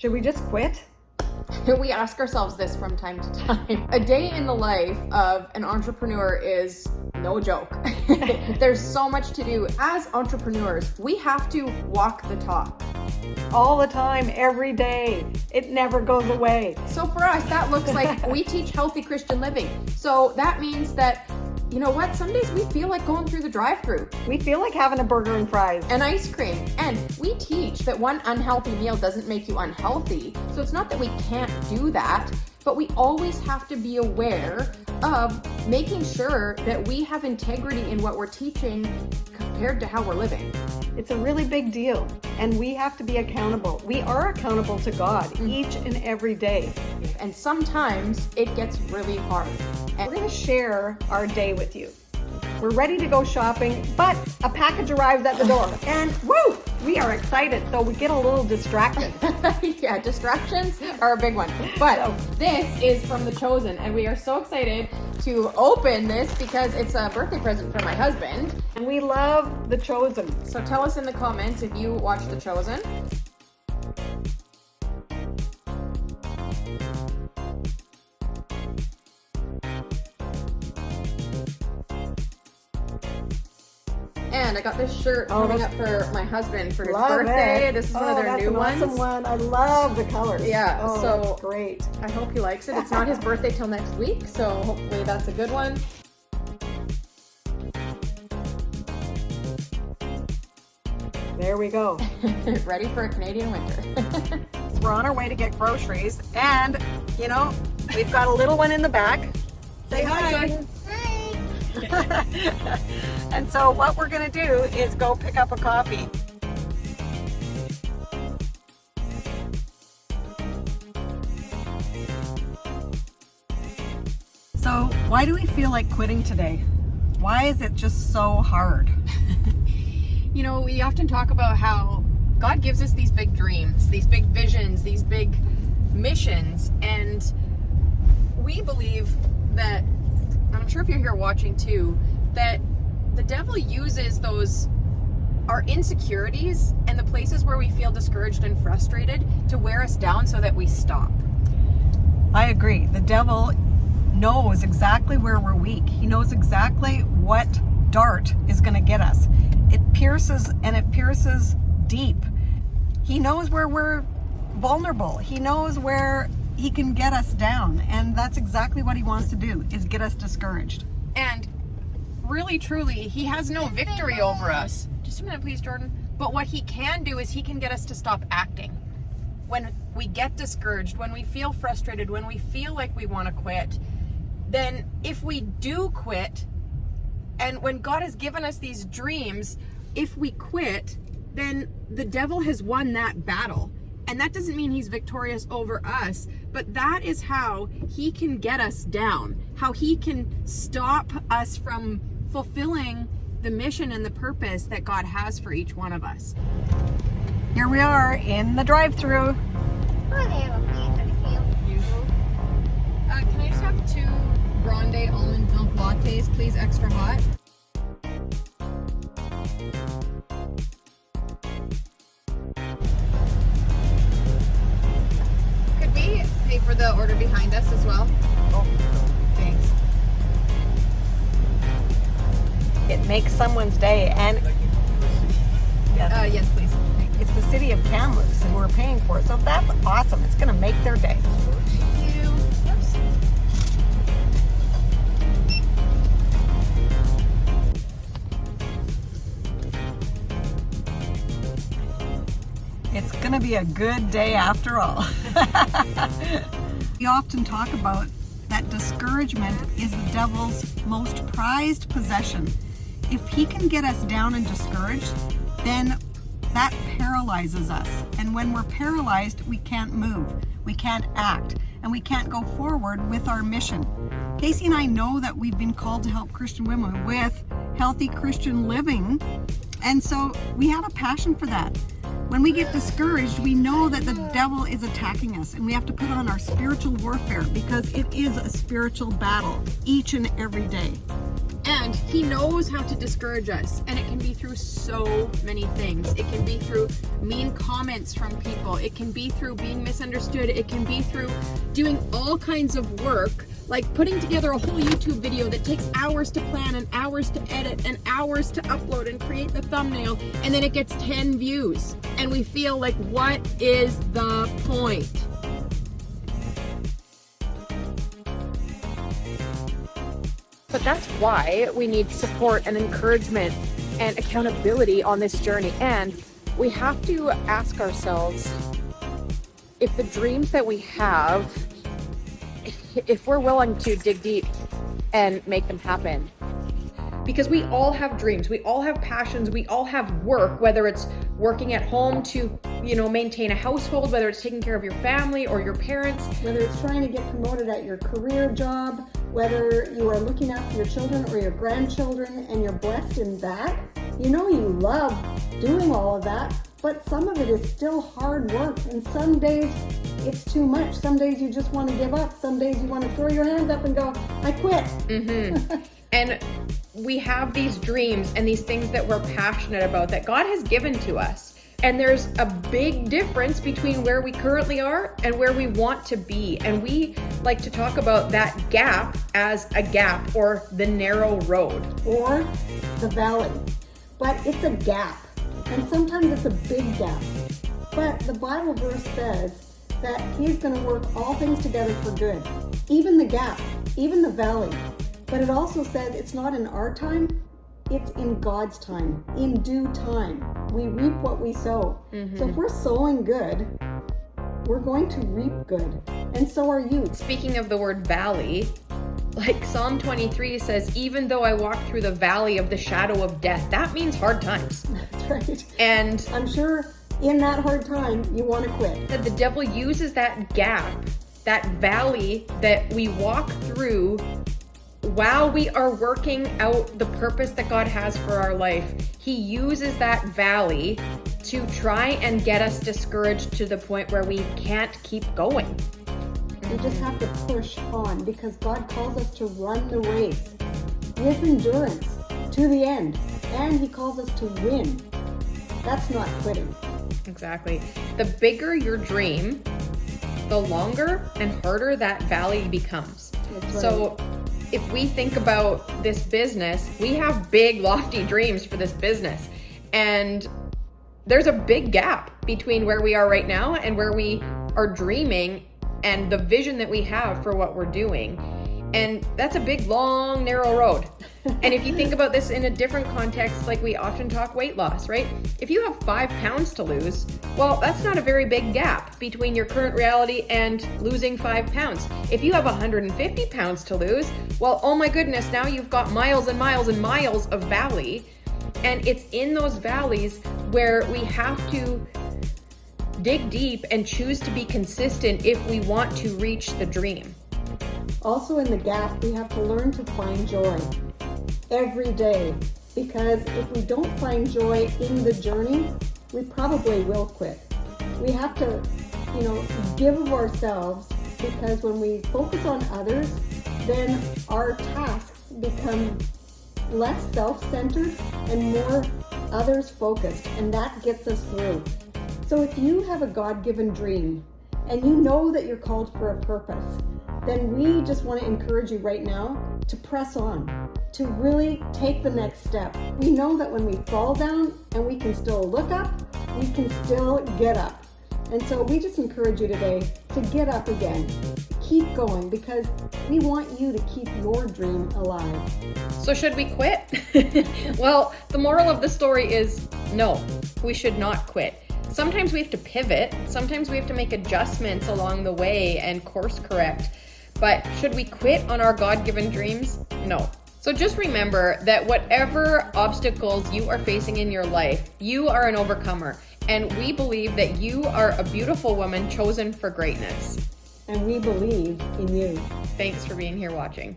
Should we just quit? We ask ourselves this from time to time. A day in the life of an entrepreneur is no joke. There's so much to do. As entrepreneurs, we have to walk the talk. All the time, every day. It never goes away. So for us, that looks like we teach healthy Christian living. So that means that, you know what, some days we feel like going through the drive-thru. We feel like having a burger and fries. And ice cream. And we teach that one unhealthy meal doesn't make you unhealthy. So it's not that we can't do that, but we always have to be aware of making sure that we have integrity in what we're teaching compared to how we're living. It's a really big deal, and we have to be accountable. We are accountable to God each and every day. And sometimes it gets really hard. And We're going to share our day with you. We're ready to go shopping, but a package arrives at the door, and woo, we are excited, so we get a little distracted. yeah, distractions are a big one. But this is from The Chosen, and we are so excited to open this because it's a birthday present for my husband. And we love The Chosen. So tell us in the comments if you watch The Chosen. And I got this shirt coming up for my husband for his birthday. This is one of their new ones. That's an awesome one. I love the colors. Yeah, so great. I hope he likes it. It's not his birthday till next week, so hopefully that's a good one. There we go. Ready for a Canadian winter. We're on our way to get groceries, and you know, we've got a little one in the back. Say hi, Jordan. Hi. And so what we're going to do is go pick up a coffee. So why do we feel like quitting today? Why is it just so hard? You know, we often talk about how God gives us these big dreams, these big visions, these big missions, and we believe that, I'm sure if you're here watching too, that the devil uses our insecurities and the places where we feel discouraged and frustrated to wear us down so that we stop. I agree. The devil knows exactly where we're weak. He knows exactly what dart is going to get us. It pierces, and it pierces deep. He knows where we're vulnerable. He knows where he can get us down, and that's exactly what he wants to do, is get us discouraged. And really, truly, he has no victory over us. Just a minute, please, Jordan. But what he can do is he can get us to stop acting. When we get discouraged, when we feel frustrated, when we feel like we want to quit, then if we do quit, and when God has given us these dreams, if we quit, then the devil has won that battle. And that doesn't mean he's victorious over us, but that is how he can get us down, how he can stop us from fulfilling the mission and the purpose that God has for each one of us. Here we are in the drive-thru. Can I just have 2 grande almond milk lattes, please, extra hot? Could we pay for the order behind us as well? Oh, Thanks. it makes someone's day, and Yes, please. it's the city of Kamloops, and we're paying for it. So that's awesome. It's going to make their day. Thank you. Oops. It's going to be a good day after all. We often talk about that discouragement is the devil's most prized possession. If he can get us down and discouraged, then that paralyzes us. And when we're paralyzed, we can't move, we can't act, and we can't go forward with our mission. Casey and I know that we've been called to help Christian women with healthy Christian living, and so we have a passion for that. When we get discouraged, we know that the devil is attacking us, and we have to put on our spiritual warfare, because it is a spiritual battle each and every day. And he knows how to discourage us, and it can be through so many things. It can be through mean comments from people. It can be through being misunderstood. It can be through doing all kinds of work, like putting together a whole YouTube video that takes hours to plan and hours to edit and hours to upload and create the thumbnail, and then it gets 10 views. And we feel like, what is the point? But that's why we need support and encouragement and accountability on this journey. And we have to ask ourselves if the dreams that we have, if we're willing to dig deep and make them happen. Because we all have dreams, we all have passions, we all have work, whether it's working at home to, maintain a household, whether it's taking care of your family or your parents. Whether it's trying to get promoted at your career job, whether you are looking after your children or your grandchildren and you're blessed in that, you love doing all of that, but some of it is still hard work, and some days it's too much. Some days you just want to give up. Some days you want to throw your hands up and go, I quit. And we have these dreams and these things that we're passionate about that God has given to us. And there's a big difference between where we currently are and where we want to be. And we like to talk about that gap as a gap, or the narrow road, or the valley. But it's a gap. And sometimes it's a big gap. But the Bible verse says that He's going to work all things together for good. Even the gap, even the valley. But it also says it's not in our time, it's in God's time, in due time. We reap what we sow. So if we're sowing good, we're going to reap good. And so are you. Speaking of the word valley, like Psalm 23 says, even though I walk through the valley of the shadow of death, that means hard times. That's right. And I'm sure in that hard time, you want to quit. That the devil uses that gap, that valley that we walk through while we are working out the purpose that God has for our life. He uses that valley to try and get us discouraged to the point where we can't keep going. We just have to push on, because God calls us to run the race with endurance to the end. And He calls us to win. That's not quitting. Exactly. The bigger your dream, the longer and harder that valley becomes. That's right. So if we think about this business, we have big, lofty dreams for this business. And there's a big gap between where we are right now and where we are dreaming and the vision that we have for what we're doing. And that's a big, long, narrow road. And if you think about this in a different context, like we often talk weight loss, right? If you have 5 pounds to lose, well, that's not a very big gap between your current reality and losing 5 pounds. If you have 150 pounds to lose, well, oh my goodness, now you've got miles and miles and miles of valley. And it's in those valleys where we have to dig deep and choose to be consistent if we want to reach the dream. Also in the gap, we have to learn to find joy every day, because if we don't find joy in the journey, we probably will quit. We have to, give of ourselves, because when we focus on others, then our tasks become less self-centered and more others-focused, and that gets us through. So if you have a God-given dream and you know that you're called for a purpose, then we just want to encourage you right now to press on, to really take the next step. We know that when we fall down and we can still look up, we can still get up. And so we just encourage you today to get up again. Keep going, because we want you to keep your dream alive. So should we quit? Well, the moral of the story is no, we should not quit. Sometimes we have to pivot. Sometimes we have to make adjustments along the way and course correct. But should we quit on our God-given dreams? No. So just remember that whatever obstacles you are facing in your life, you are an overcomer. And we believe that you are a beautiful woman chosen for greatness. And we believe in you. Thanks for being here watching.